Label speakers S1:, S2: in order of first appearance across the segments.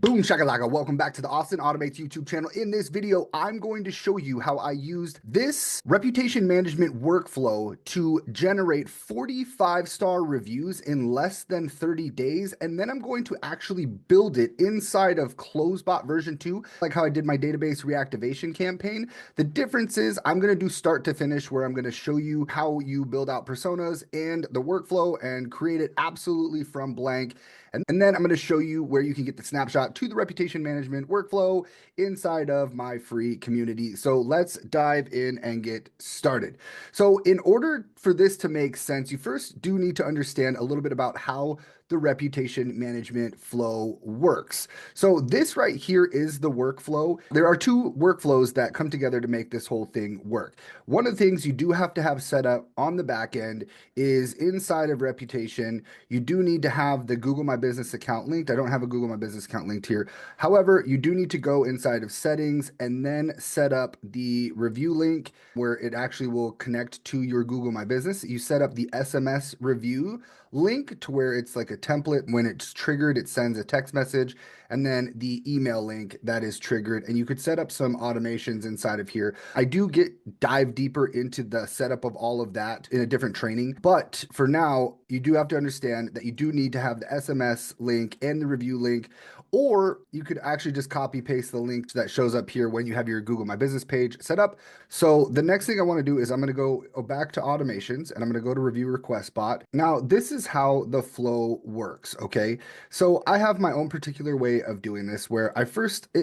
S1: Boom shakalaka, welcome back to the Austin Automates YouTube channel. In this video, I'm going to show you how I used this reputation management workflow to generate 45-star reviews in less than 30 days. And then I'm going to actually build it inside of Closebot version 2, like how I did my database reactivation campaign. The difference is I'm going to do start to finish, where I'm going to show you how you build out personas and the workflow and create it absolutely from blank. And then I'm going to show you where you can get the snapshot to the reputation management workflow inside of my free community. So let's dive in and get started. So in order for this to make sense, you first do need to understand a little bit about how the reputation management flow works. So this right here is the workflow. There are two workflows that come together to make this whole thing work. One of the things you do have to have set up on the back end is inside of reputation, you do need to have the Google My Business account linked. I don't have a Google My Business account linked here. However, you do need to go inside of settings and then set up the review link where it actually will connect to your Google My Business. You set up the SMS review link to where it's like a template. When it's triggered, it sends a text message, and then the email link that is triggered. And you could set up some automations inside of here. I do dive deeper into the setup of all of that in a different training. But for now, you do have to understand that you do need to have the SMS link and the review link, or you could actually just copy paste the link that shows up here when you have your Google My Business page set up. So the next thing I want to do is I'm going to go back to automations, and I'm going to go to review request bot. Now, this is how the flow works. Okay. So I have my own particular way of doing this where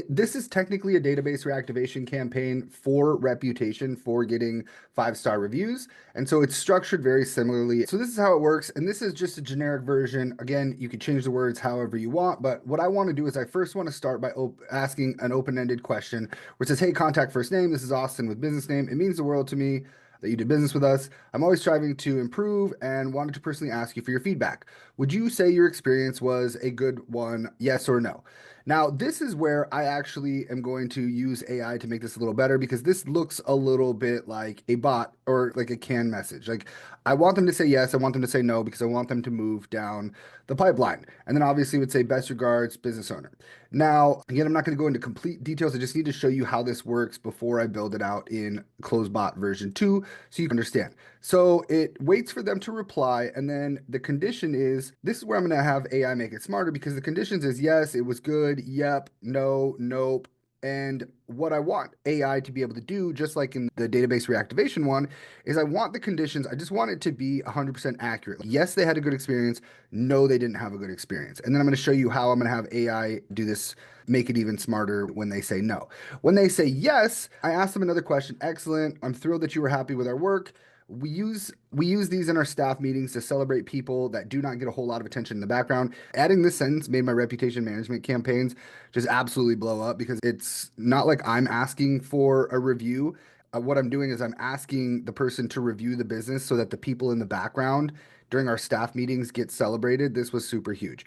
S1: this is technically a database reactivation campaign for reputation for getting 5-star reviews. And so it's structured very similarly. So this is how it works. And this is just a generic version. Again, you can change the words however you want. But what I want to do is I first want to start by asking an open-ended question where it says, hey, contact first name. This is Austin with business name. It means the world to me that you did business with us. I'm always striving to improve and wanted to personally ask you for your feedback. Would you say your experience was a good one? Yes or no? Now, this is where I actually am going to use AI to make this a little better, because this looks a little bit like a bot or like a canned message. Like, I want them to say yes, I want them to say no, because I want them to move down the pipeline. And then obviously would say best regards, business owner. Now, again, I'm not going to go into complete details. I just need to show you how this works before I build it out in Closebot version 2 so you can understand. So it waits for them to reply, and then the condition is, this is where I'm going to have AI make it smarter, because the conditions is yes, it was good, yep, no, nope. And what I want AI to be able to do, just like in the database reactivation one, is I want the conditions, I just want it to be 100% accurate. Yes, they had a good experience. No, they didn't have a good experience. And then I'm going to show you how I'm going to have AI do this, make it even smarter when they say no. When they say yes, I ask them another question. Excellent. I'm thrilled that you were happy with our work. We use these in our staff meetings to celebrate people that do not get a whole lot of attention in the background. Adding this sentence made my reputation management campaigns just absolutely blow up, because it's not like I'm asking for a review. What I'm doing is I'm asking the person to review the business so that the people in the background during our staff meetings get celebrated. This was super huge.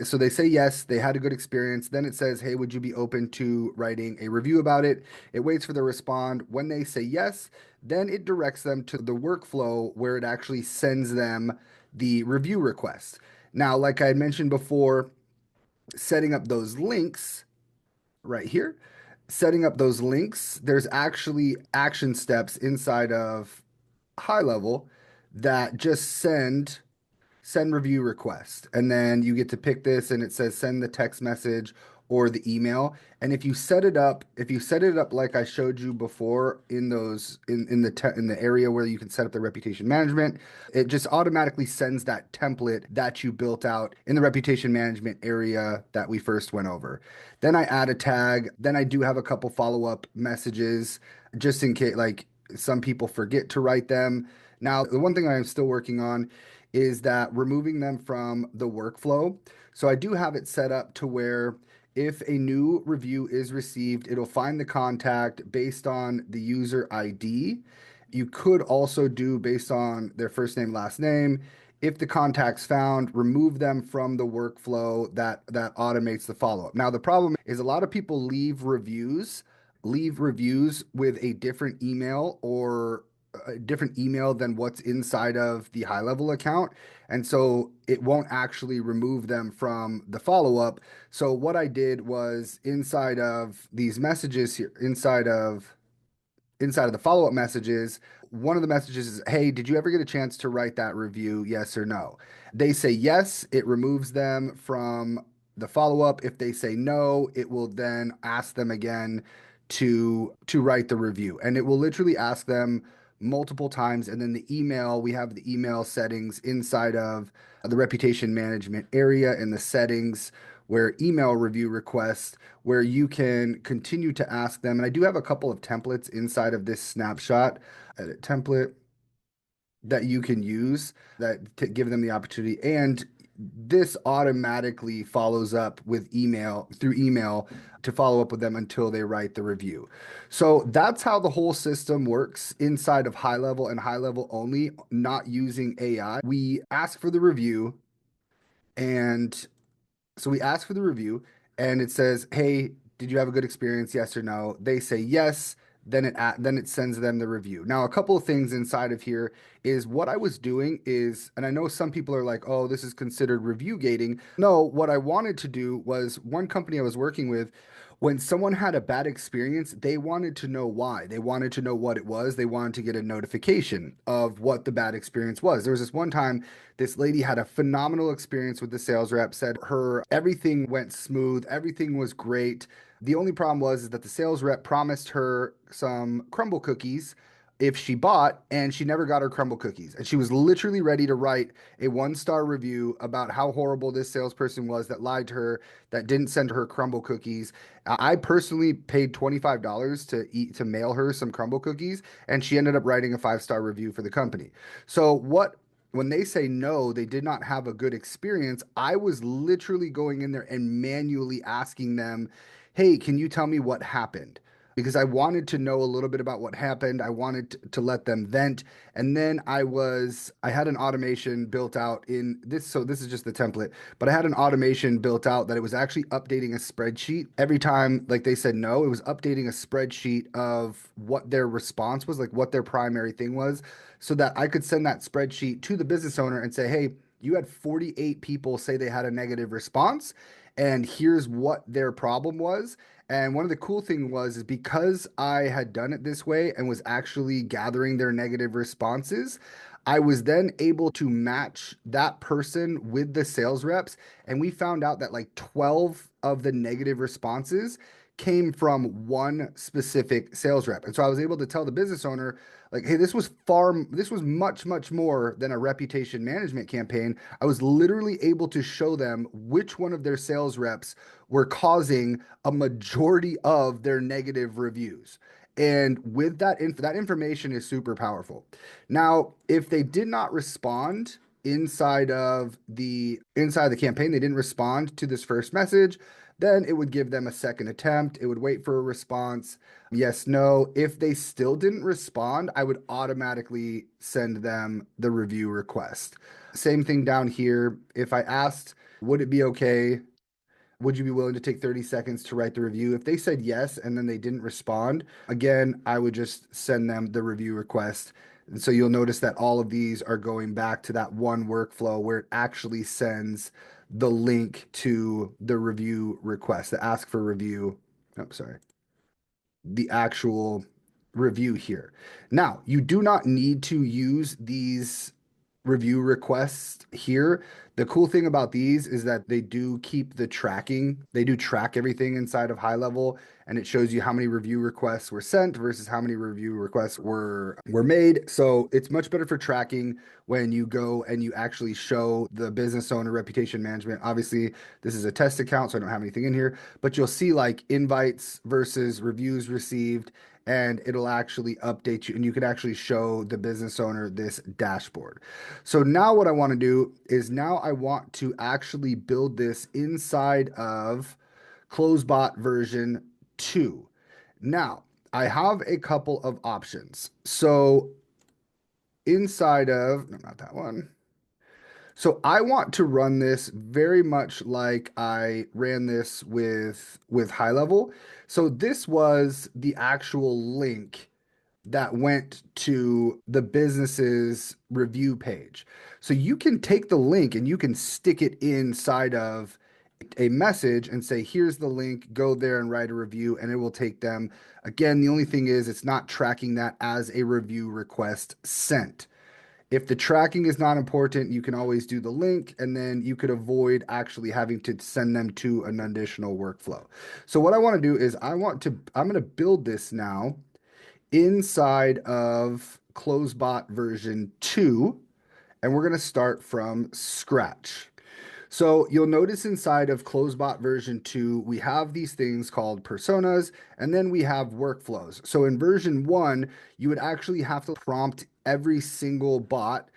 S1: So they say yes, they had a good experience. Then it says, hey, would you be open to writing a review about it? It waits for them to respond. When they say yes, then it directs them to the workflow where it actually sends them the review request. Now, like I had mentioned before, setting up those links right here, setting up those links, there's actually action steps inside of HighLevel that just send review request. And then you get to pick this, and it says send the text message or the email. And if you set it up like I showed you before in those in the area where you can set up the reputation management, it just automatically sends that template that you built out in the reputation management area that we first went over. Then I add a tag. Then I do have a couple follow-up messages just in case, like, some people forget to write them. Now, the one thing I'm still working on is that removing them from the workflow. So I do have it set up to where if a new review is received, it'll find the contact based on the user ID. You could also do based on their first name, last name. If the contact's found, remove them from the workflow that automates the follow-up. Now, the problem is a lot of people leave reviews with a different email or a different email than what's inside of the HighLevel account. And so it won't actually remove them from the follow-up. So what I did was inside of these messages here, inside of the follow-up messages, one of the messages is, hey, did you ever get a chance to write that review? Yes or no? They say yes, it removes them from the follow-up. If they say no, it will then ask them again to write the review. And it will literally ask them multiple times. And then the email, we have the email settings inside of the reputation management area in the settings where email review requests where you can continue to ask them. And I do have a couple of templates inside of this snapshot, edit template that you can use that to give them the opportunity. And this automatically follows up with email through email to follow up with them until they write the review. So that's how the whole system works inside of HighLevel and HighLevel only, not using AI. We ask for the review and so we ask for the review and it says, "Hey, did you have a good experience? Yes or no?" They say yes. Then it sends them the review. Now, a couple of things inside of here is what I was doing is, and I know some people are like, "Oh, this is considered review gating." No, what I wanted to do was one company I was working with, when someone had a bad experience, they wanted to know why. They wanted to know what it was. They wanted to get a notification of what the bad experience was. There was this one time this lady had a phenomenal experience with the sales rep, said her everything went smooth, everything was great. The only problem was is that the sales rep promised her some crumble cookies if she bought, and she never got her crumble cookies. And she was literally ready to write a 1-star review about how horrible this salesperson was that lied to her, that didn't send her crumble cookies. I personally paid $25 to mail her some crumble cookies, and she ended up writing a 5-star review for the company. So what when they say no, they did not have a good experience, I was literally going in there and manually asking them, "Hey, can you tell me what happened?" Because I wanted to know a little bit about what happened. I wanted to let them vent. And then I had an automation built out in this. So this is just the template, but I had an automation built out that it was actually updating a spreadsheet every time, like they said no, it was updating a spreadsheet of what their response was, like what their primary thing was, so that I could send that spreadsheet to the business owner and say, hey, you had 48 people say they had a negative response, and here's what their problem was. And one of the cool thing was is because I had done it this way and was actually gathering their negative responses, I was then able to match that person with the sales reps. And we found out that like 12 of the negative responses came from one specific sales rep. And so I was able to tell the business owner, like, hey, this was much, much more than a reputation management campaign. I was literally able to show them which one of their sales reps were causing a majority of their negative reviews. And with that information is super powerful. Now, if they did not respond inside the campaign, they didn't respond to this first message, then it would give them a second attempt. It would wait for a response. Yes, no. If they still didn't respond, I would automatically send them the review request. Same thing down here. If I asked, would it be okay? Would you be willing to take 30 seconds to write the review? If they said yes and then they didn't respond, again, I would just send them the review request. And so you'll notice that all of these are going back to that one workflow where it actually sends the link to the review request, the ask for review. Oh, sorry, the actual review here. Now, you do not need to use these review requests here. The cool thing about these is that they do keep the tracking. They do track everything inside of HighLevel, and it shows you how many review requests were sent versus how many review requests were made. So it's much better for tracking when you go and you actually show the business owner reputation management. Obviously, this is a test account, so I don't have anything in here, but you'll see like invites versus reviews received, and it'll actually update you, and you can actually show the business owner this dashboard. So now what I want to do is now I want to actually build this inside of Closebot version 2. Now, I have a couple of options. So inside of, no, not that one. So I want to run this very much like I ran this with HighLevel. So this was the actual link that went to the business's review page. So you can take the link and you can stick it inside of a message and say, here's the link, go there and write a review, and it will take them. Again, the only thing is it's not tracking that as a review request sent. If the tracking is not important, you can always do the link and then you could avoid actually having to send them to an additional workflow. So what I want to do is I'm going to build this now inside of Closebot version 2, and we're going to start from scratch. So you'll notice inside of Closebot version 2, we have these things called personas, and then we have workflows. So in version 1, you would actually have to prompt every single bot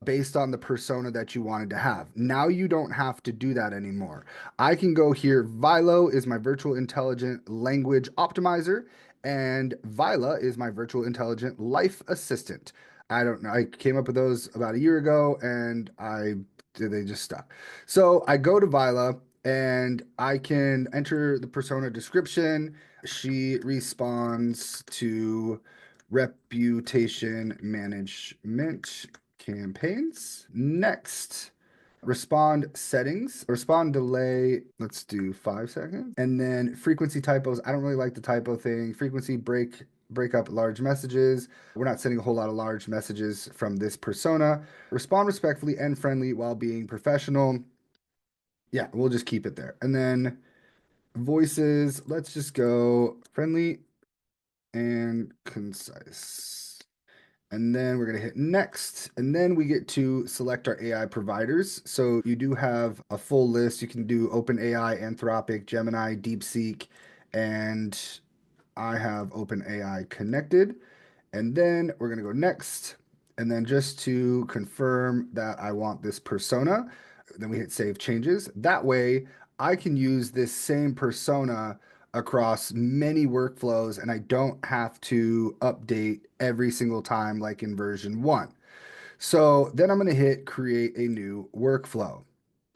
S1: based on the persona that you wanted to have. Now you don't have to do that anymore. I can go here. Vilo is my virtual intelligent language optimizer, and Vila is my virtual intelligent life assistant. I don't know. I came up with those about a year ago, and they just stuck. So I go to Vila and I can enter the persona description. She responds to reputation management campaigns. Next, respond settings, respond delay. Let's do 5 seconds. And then frequency typos. I don't really like the typo thing. Frequency break up large messages. We're not sending a whole lot of large messages from this persona. Respond respectfully and friendly while being professional. Yeah, we'll just keep it there. And then voices, let's just go friendly and concise. And then we're going to hit next. And then we get to select our AI providers. So you do have a full list. You can do OpenAI, Anthropic, Gemini, DeepSeek, and I have OpenAI connected. And then we're going to go next. And then just to confirm that I want this persona, then we hit save changes. That way I can use this same persona across many workflows and I don't have to update every single time like in version 1. So then I'm going to hit create a new workflow.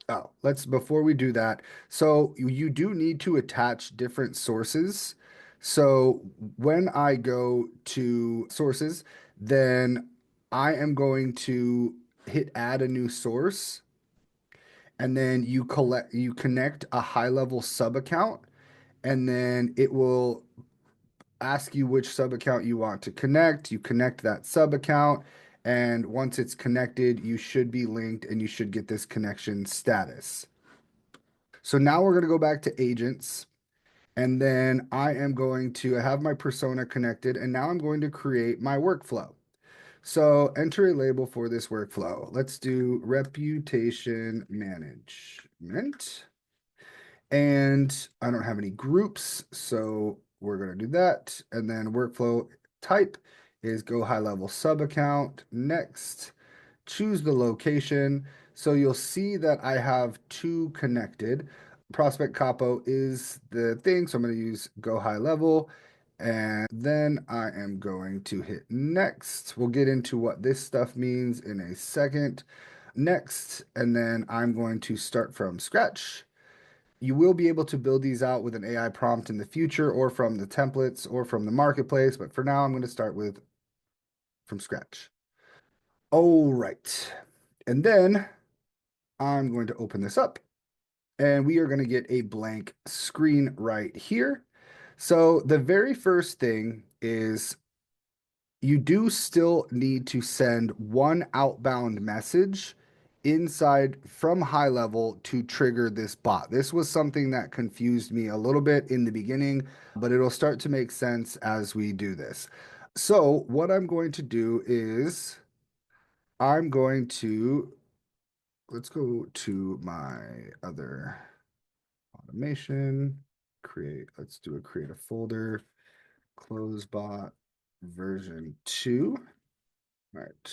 S1: Oh, before we do that, so you do need to attach different sources. So when I go to sources, then I am going to hit add a new source, and then you connect a HighLevel sub account, and then it will ask you which sub account you want to connect. You connect that sub account, and once it's connected, you should be linked and you should get this connection status. So now we're going to go back to agents, and then I am going to have my persona connected, and now I'm going to create my workflow. So enter a label for this workflow. Let's do reputation management. And I don't have any groups, so we're going to do that. And then workflow type is go high level sub account. Next, choose the location. So you'll see that I have 2 connected. Prospect Capo is the thing, so I'm going to use go high level. And then I am going to hit next. We'll get into what this stuff means in a second. Next, and then I'm going to start from scratch. You will be able to build these out with an AI prompt in the future or from the templates or from the marketplace, but for now I'm going to start with from scratch. All right. And then I'm going to open this up and we are going to get a blank screen right here. So the very first thing is you do still need to send one outbound message inside from HighLevel to trigger this bot. This was something that confused me a little bit in the beginning, but it'll start to make sense as we do this. So what I'm going to do is I'm going to, let's go to my other automation, let's do create a folder, Closebot version 2. All right.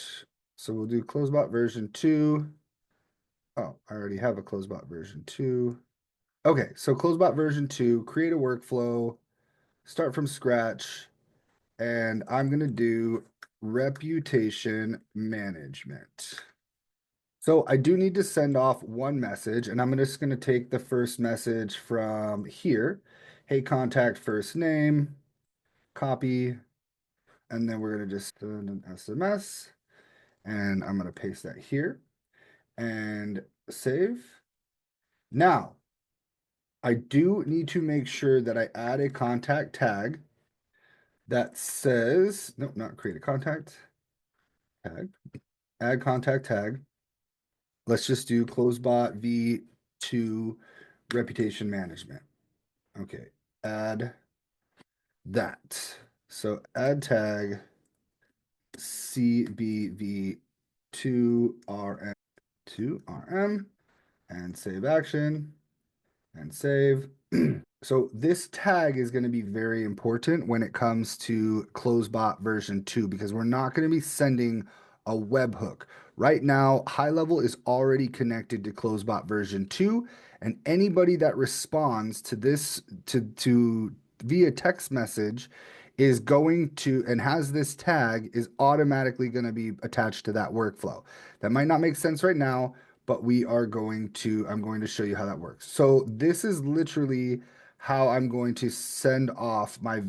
S1: So we'll do Closebot version 2. Oh, I already have a Closebot version 2. Okay, so Closebot version 2, create a workflow, start from scratch, and I'm going to do reputation management. So I do need to send off one message, and I'm just going to take the first message from here. Hey, contact first name, copy, and then we're going to just send an SMS, and I'm going to paste that here and save. Now, I do need to make sure that I add a contact tag that says, no, not create a contact tag, add contact tag. Let's just do Closebot V2 reputation management. Okay, add that. So add tag CBV2RM and save action and save. So this tag is going to be very important when it comes to Closebot version 2 because we're not going to be sending a webhook. Right now, HighLevel is already connected to Closebot version 2, and anybody that responds to this to via text message is going to and has this tag is automatically going to be attached to that workflow. That might not make sense right now, but I'm going to show you how that works. So this is literally how I'm going to send off my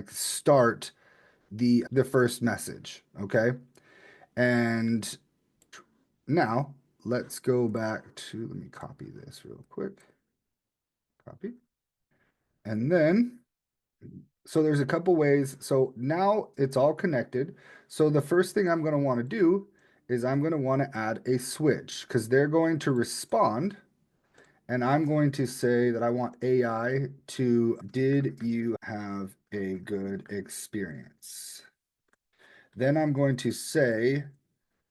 S1: start the first message, okay? And now let's go back to, let me copy this real quick. Copy. And then, so there's a couple ways. So now it's all connected. So the first thing I'm going to want to do is I'm going to want to add a switch because they're going to respond. And I'm going to say that I want AI to, did you have a good experience? Then I'm going to say,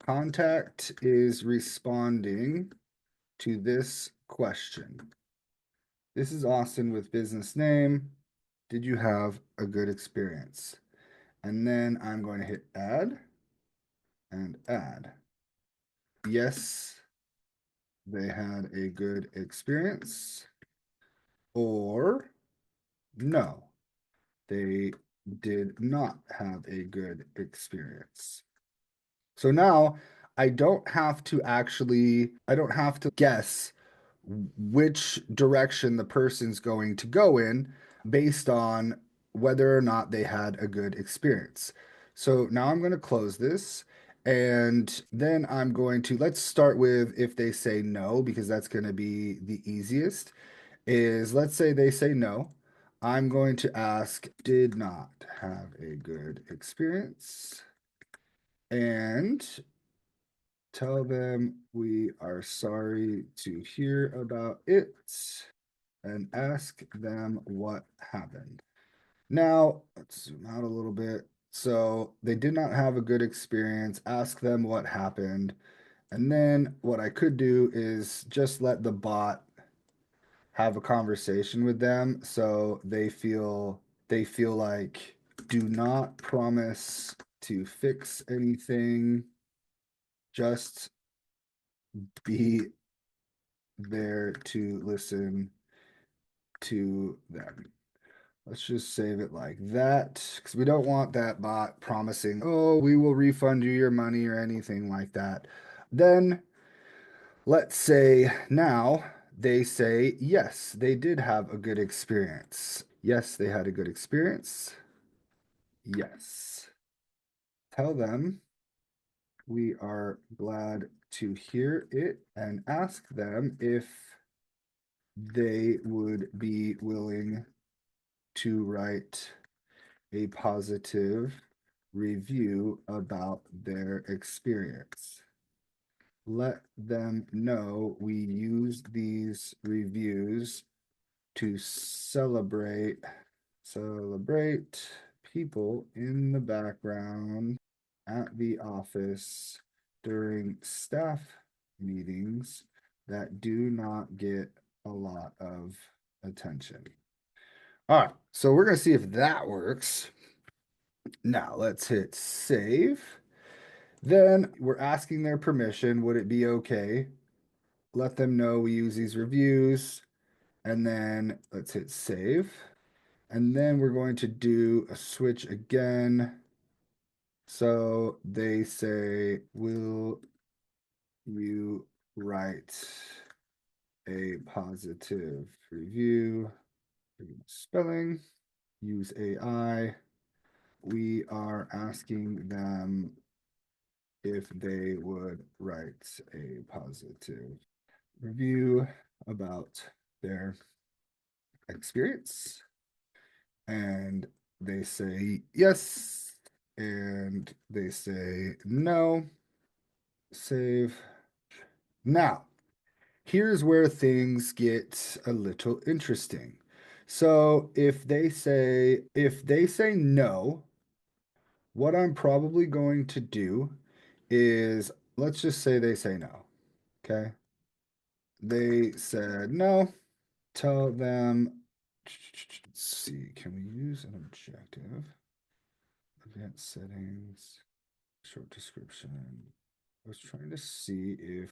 S1: contact is responding to this question. This is Austin with business name. Did you have a good experience? And then I'm going to hit add and add. Yes, they had a good experience. Or no, they did not have a good experience. So now I don't have to guess which direction the person's going to go in based on whether or not they had a good experience. So now I'm going to close this. And then let's start with if they say no, because that's going to be the easiest. Let's say they say no. I'm going to ask, did not have a good experience, and tell them we are sorry to hear about it and ask them what happened. Now, let's zoom out a little bit. So they did not have a good experience. Ask them what happened. And then what I could do is just let the bot have a conversation with them so they feel like, do not promise to fix anything, just be there to listen to them. Let's just save it like that because we don't want that bot promising, oh, we will refund you your money or anything like that. Then let's say now they say, yes, they did have a good experience. Yes, they had a good experience. Yes. Tell them we are glad to hear it and ask them if they would be willing to write a positive review about their experience. Let them know we use these reviews to celebrate people in the background at the office during staff meetings that do not get a lot of attention. All right, so we're going to see if that works. Now let's hit save. Then we're asking their permission. Would it be okay? Let them know we use these reviews. And then let's hit save. And then we're going to do a switch again. So they say, will you write a positive review? Spelling, use AI. we are asking them if they would write a positive review about their experience. And they say yes, and they say no, save. Now, here's where things get a little interesting. So if they say no, what I'm probably going to do is let's just say they say no. Okay. They said no. Tell them, let's see, can we use an objective? Advanced settings, short description. I was trying to see if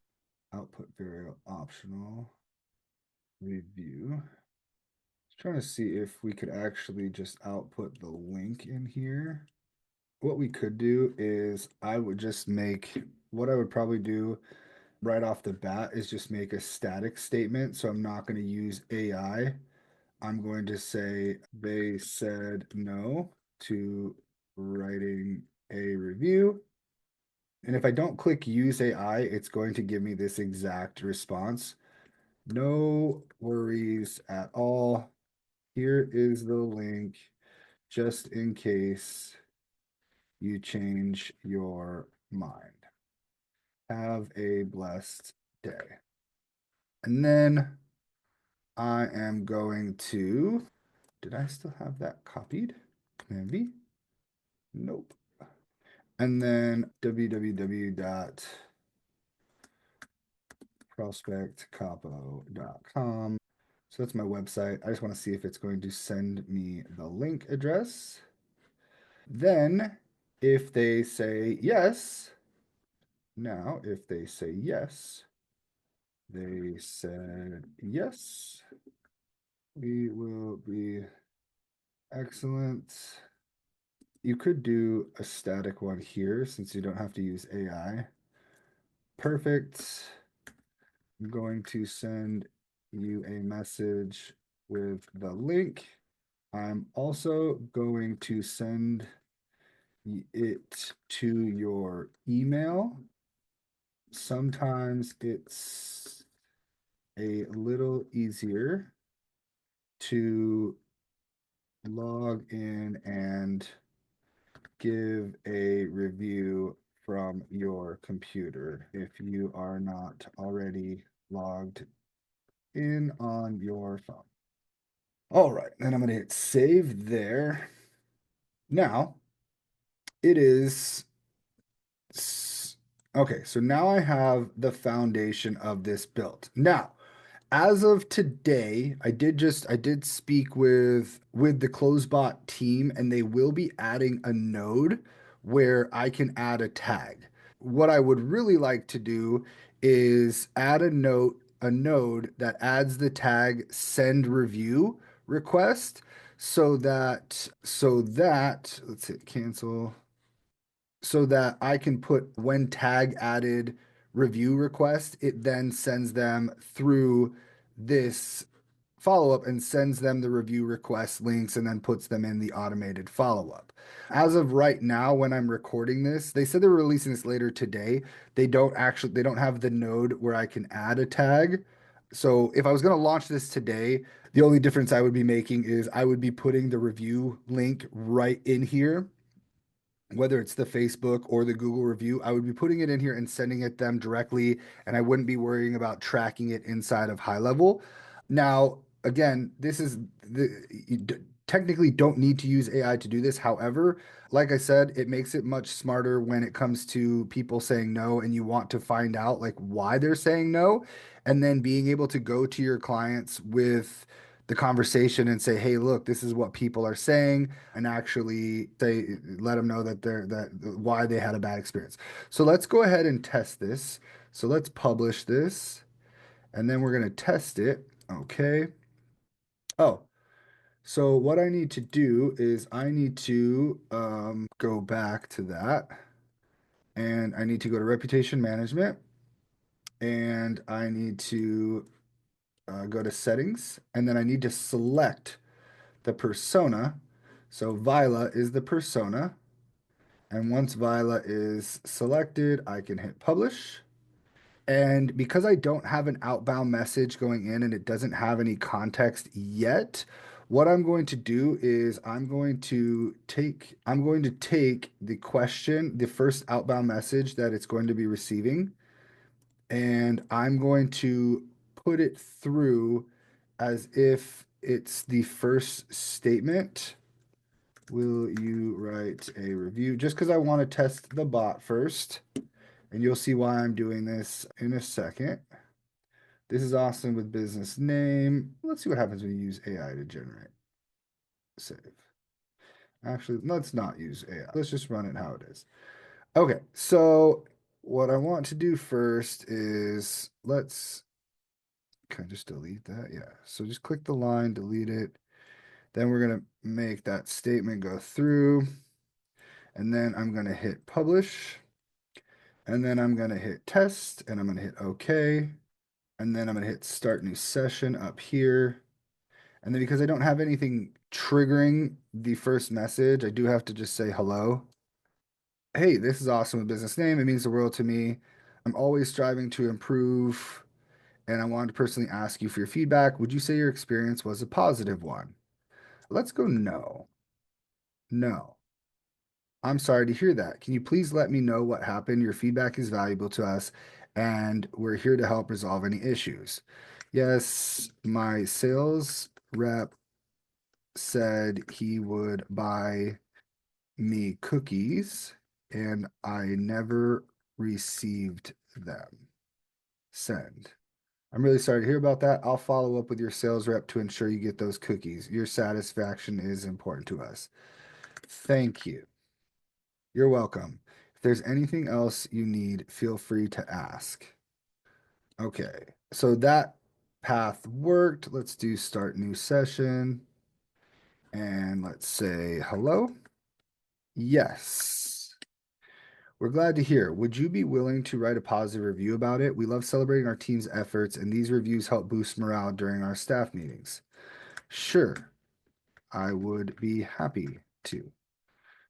S1: output variable optional review. Trying to see if we could actually just output the link in here. What we could do is I would just make what I would probably do right off the bat is just make a static statement. So I'm not going to use AI. I'm going to say they said no to writing a review. And if I don't click use AI, it's going to give me this exact response. No worries at all. Here is the link just in case you change your mind. Have a blessed day. And then I am going to, did I still have that copied? Command V? Nope. And then www.prospectcapo.com. So that's my website. I just want to see if it's going to send me the link address. Then if they say yes, now if they say yes, they said yes, we will be excellent. You could do a static one here since you don't have to use AI. Perfect. I'm going to send you a message with the link. I'm also going to send it to your email. Sometimes it's a little easier to log in and give a review from your computer if you are not already logged in on your phone. All right, then I'm going to hit save there. Now it is okay. So now I have the foundation of this built. Now, as of today, I did speak with the Closebot team, and they will be adding a node where I can add a tag. What I would really like to do is add a node that adds the tag send review request so that let's hit cancel so that I can put when tag added review request, it then sends them through this follow up and sends them the review request links and then puts them in the automated follow up. As of right now, when I'm recording this, they said they're releasing this later today. They don't have the node where I can add a tag. So if I was going to launch this today, the only difference I would be making is I would be putting the review link right in here, whether it's the Facebook or the Google review. I would be putting it in here and sending it them directly, and I wouldn't be worrying about tracking it inside of HighLevel. Now, again, this is technically don't need to use AI to do this. However, like I said, it makes it much smarter when it comes to people saying no and you want to find out like why they're saying no, and then being able to go to your clients with the conversation and say, hey, look, this is what people are saying, and actually say, let them know that why they had a bad experience. So let's go ahead and test this. So let's publish this, and then we're going to test it. Okay. Oh, so what I need to do is I need to go back to that, and I need to go to reputation management, and I need to go to settings, and then I need to select the persona. So Viola is the persona. And once Viola is selected, I can hit publish. And because I don't have an outbound message going in and it doesn't have any context yet, what I'm going to do is I'm going to take the question, the first outbound message that it's going to be receiving, and I'm going to put it through as if it's the first statement. Will you write a review? Just because I want to test the bot first, and you'll see why I'm doing this in a second. This is awesome with business name. Let's see what happens when you use AI to generate. Save. Actually, let's not use AI. Let's just run it how it is. Okay, so what I want to do first is can I just delete that? Yeah. So just click the line, delete it. Then we're going to make that statement go through. And then I'm going to hit publish. And then I'm going to hit test. And I'm going to hit OK. And then I'm going to hit start new session up here. And then because I don't have anything triggering the first message, I do have to just say hello. Hey, this is awesome with business name. It means the world to me. I'm always striving to improve. And I wanted to personally ask you for your feedback. Would you say your experience was a positive one? Let's go no. No. I'm sorry to hear that. Can you please let me know what happened? Your feedback is valuable to us, and we're here to help resolve any issues. Yes, my sales rep said he would buy me cookies, and I never received them. Send. I'm really sorry to hear about that. I'll follow up with your sales rep to ensure you get those cookies. Your satisfaction is important to us. Thank you. You're welcome. If there's anything else you need, feel free to ask. Okay, so that path worked. Let's do start new session. And let's say hello. Yes. We're glad to hear. Would you be willing to write a positive review about it? We love celebrating our team's efforts, and these reviews help boost morale during our staff meetings. Sure, I would be happy to.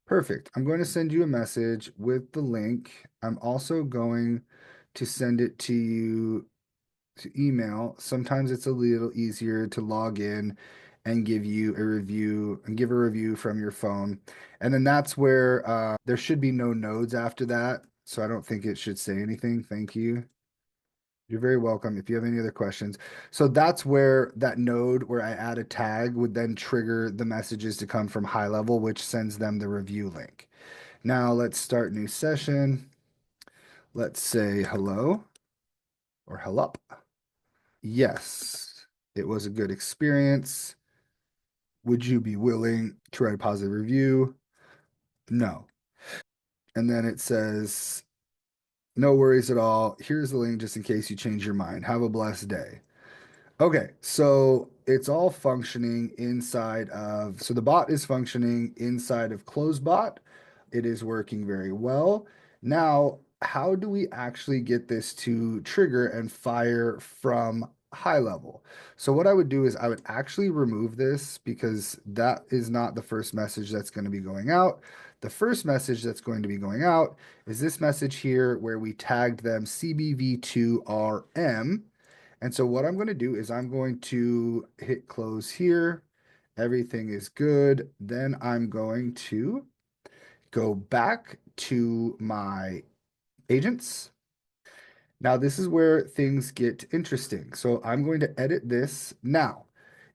S1: Perfect. I'm going to send you a message with the link. I'm also going to send it to you to email. Sometimes it's a little easier to log in and give you a review and give a review from your phone. And then that's where there should be no nodes after that. So I don't think it should say anything. Thank you. You're very welcome. If you have any other questions. So that's where that node where I add a tag would then trigger the messages to come from HighLevel, which sends them the review link. Now let's start new session. Let's say hello or hello. Yes, it was a good experience. Would you be willing to write a positive review? No. And then it says, no worries at all. Here's the link just in case you change your mind. Have a blessed day. Okay, so it's all functioning inside of, so the bot is functioning inside of Closebot. It is working very well. Now, how do we actually get this to trigger and fire from HighLevel? So what I would do is I would actually remove this because that is not the first message that's going to be going out. The first message that's going to be going out is this message here where we tagged them CBV2RM. And so what I'm going to do is I'm going to hit close here. Everything is good. Then I'm going to go back to my agents. Now this is where things get interesting. So I'm going to edit this. Now,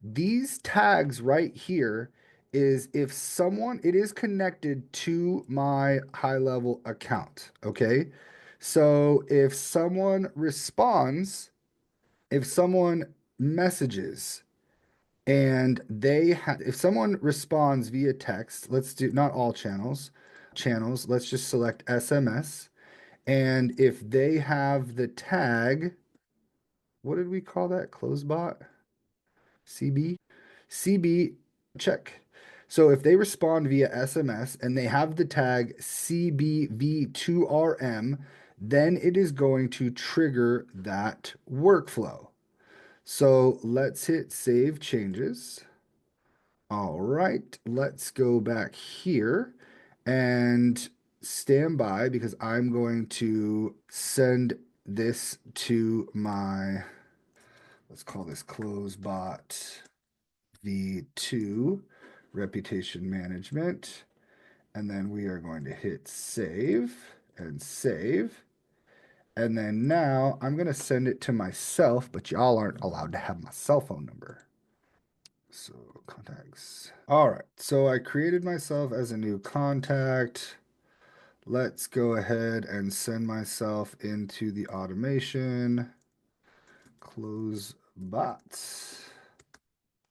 S1: these tags right here is if someone, it is connected to my HighLevel account. Okay. So if someone messages and if someone responds via text, let's do not all channels, let's just select SMS. And if they have the tag, what did we call that? Closebot? CB? CB, check. So if they respond via SMS and they have the tag CBV2RM, then it is going to trigger that workflow. So let's hit save changes. All right, let's go back here and stand by because I'm going to send this to my, let's call this Closebot V2 reputation management. And then we are going to hit save and save. And then now I'm going to send it to myself, but y'all aren't allowed to have my cell phone number. So contacts. All right. So I created myself as a new contact. Let's go ahead and send myself into the automation. Close bots.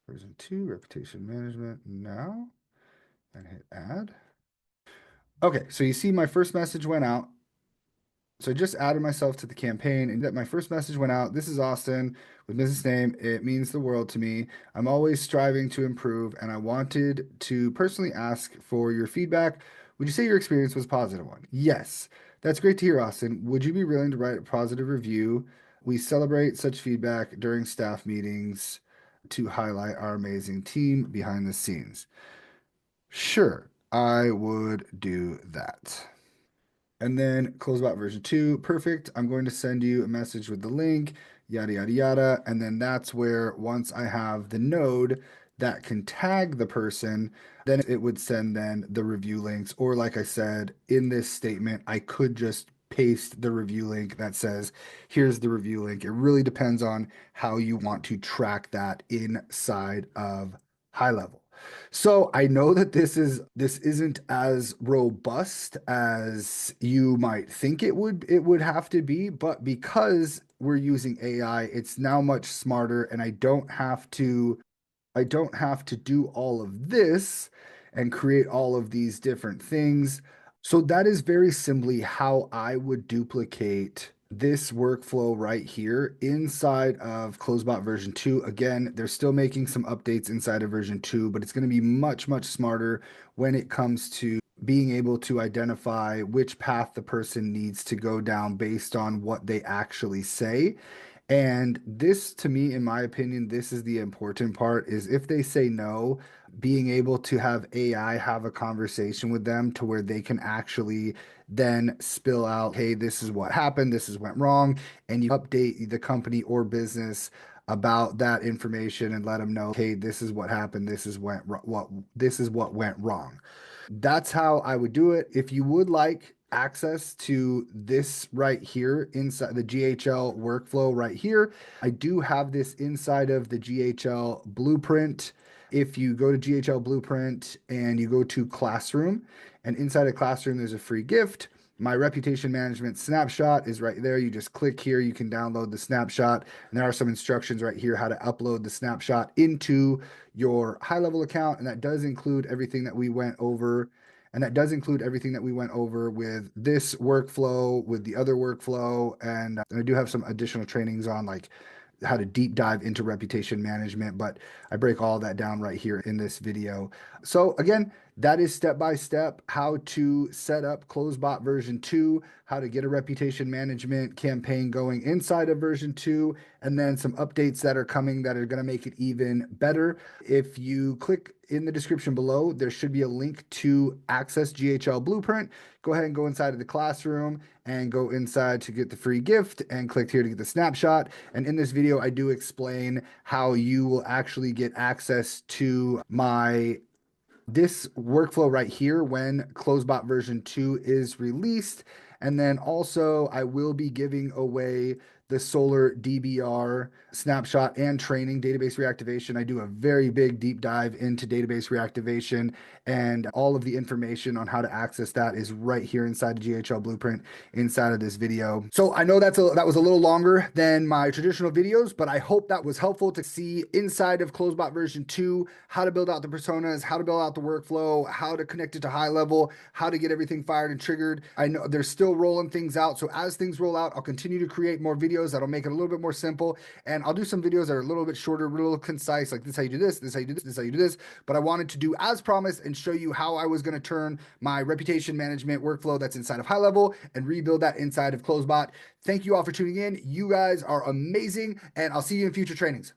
S1: Version 2, reputation management now. And hit add. Okay, so you see my first message went out. So I just added myself to the campaign and that my first message went out. This is Austin with business name. It means the world to me. I'm always striving to improve and I wanted to personally ask for your feedback. Would you say your experience was a positive one? Yes. That's great to hear, Austin. Would you be willing to write a positive review? We celebrate such feedback during staff meetings to highlight our amazing team behind the scenes. Sure, I would do that. And then Closebot version 2, perfect. I'm going to send you a message with the link, yada, yada, yada. And then that's where once I have the node that can tag the person, then it would send then the review links. Or like I said, in this statement, I could just paste the review link that says, here's the review link. It really depends on how you want to track that inside of HighLevel. So I know that this isn't as robust as you might think it would have to be, but because we're using AI, it's now much smarter and I don't have to do all of this and create all of these different things. So that is very simply how I would duplicate this workflow right here inside of Closebot version 2. Again, they're still making some updates inside of version 2, but it's going to be much, much smarter when it comes to being able to identify which path the person needs to go down based on what they actually say. And this, to me, in my opinion, this is the important part is if they say no, being able to have AI have a conversation with them to where they can actually then spill out, hey, this is what happened, this is went wrong, and you update the company or business about that information and let them know, hey, this is what happened, this is what went wrong. That's how I would do it. If you would like access to this right here inside the GHL workflow right here, I do have this inside of the GHL blueprint. If you go to GHL blueprint and you go to classroom, and inside of classroom, there's a free gift. My reputation management snapshot is right there. You just click here, you can download the snapshot, and there are some instructions right here how to upload the snapshot into your HighLevel account. And that does include everything that we went over. And that does include everything that we went over with this workflow, with the other workflow. And I do have some additional trainings on like how to deep dive into reputation management, but I break all that down right here in this video. So again, that is step by step how to set up Closebot version 2, how to get a reputation management campaign going inside of version 2, and then some updates that are coming that are going to make it even better. If you click in the description below, there should be a link to access GHL Blueprint. Go ahead and go inside of the classroom and go inside to get the free gift and click here to get the snapshot. And in this video, I do explain how you will actually get access to this workflow right here when Closebot version 2 is released. And then also I will be giving away the Solar DBR snapshot and training database reactivation. I do a very big deep dive into database reactivation, and all of the information on how to access that is right here inside the GHL blueprint inside of this video. So I know that was a little longer than my traditional videos, but I hope that was helpful to see inside of Closebot version 2, how to build out the personas, how to build out the workflow, how to connect it to HighLevel, how to get everything fired and triggered. I know they're still rolling things out. So as things roll out, I'll continue to create more videos that'll make it a little bit more simple. And I'll do some videos that are a little bit shorter, a little concise, like this is how you do this, this is how you do this, this is how you do this. But I wanted to do as promised and show you how I was going to turn my reputation management workflow that's inside of HighLevel and rebuild that inside of Closebot. Thank you all for tuning in. You guys are amazing, and I'll see you in future trainings.